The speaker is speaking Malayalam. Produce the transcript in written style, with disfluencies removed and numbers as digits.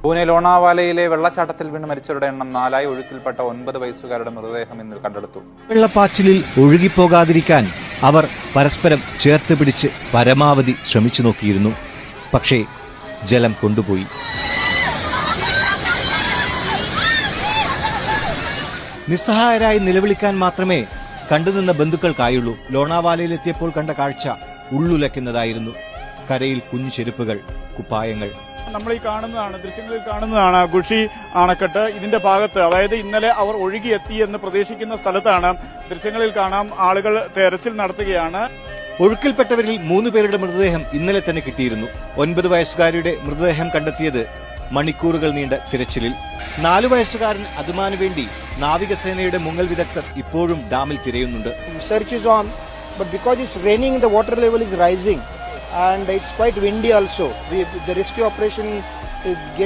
പൂനെ ലോണാവാലയിലെ വെള്ളച്ചാട്ടത്തിൽ വീണ് മരിച്ചവരുടെ എണ്ണം 4 ഒഴുക്കിൽപ്പെട്ട 9 വയസ്സുകാരുടെ മൃതദേഹം ഇന്ന് കണ്ടെടുത്തു. വെള്ളപ്പാച്ചിലിൽ ഒഴുകിപ്പോകാതിരിക്കാൻ അവർ പരസ്പരം ചേർത്ത് പിടിച്ച് പരമാവധി ശ്രമിച്ചു നോക്കിയിരുന്നു. പക്ഷേ ജലം കൊണ്ടുപോയി. നിസ്സഹായരായി നിലവിളിക്കാൻ മാത്രമേ കണ്ടുനിന്ന ബന്ധുക്കൾക്കായുള്ളൂ. ലോണാവാലയിലെത്തിയപ്പോൾ കണ്ട കാഴ്ച ഉള്ളുലയ്ക്കുന്നതായിരുന്നു. കരയിൽ കുഞ്ഞു ചെരുപ്പുകൾ, കുപ്പായങ്ങൾ. നമ്മൾ ഈ കാണുന്നതാണ്, ദൃശ്യങ്ങളിൽ കാണുന്നതാണ് ഖുഷി അണക്കെട്ട്. ഇതിന്റെ ഭാഗത്ത്, അതായത് ഇന്നലെ അവർ ഒഴുകിയെത്തി എന്ന് പ്രതീക്ഷിക്കുന്ന സ്ഥലത്താണ് ദൃശ്യങ്ങളിൽ കാണാം ആളുകൾ തെരച്ചിൽ നടത്തുകയാണ്. ഒഴുക്കിൽപ്പെട്ടവരിൽ 3 പേരുടെ മൃതദേഹം ഇന്നലെ തന്നെ കിട്ടിയിരുന്നു. 9 വയസ്സുകാരിയുടെ മൃതദേഹം കണ്ടെത്തിയത് മണിക്കൂറുകൾ നീണ്ട തിരച്ചിലിൽ. 4 വയസ്സുകാരൻ അതുമാനു വേണ്ടി നാവികസേനയുടെ മുങ്ങൽ വിദഗ്ധർ ഇപ്പോഴും ഡാമിൽ തിരയുന്നുണ്ട്. Search is on, but because it's raining, the water level is rising and it's quite windy also. The rescue operation gets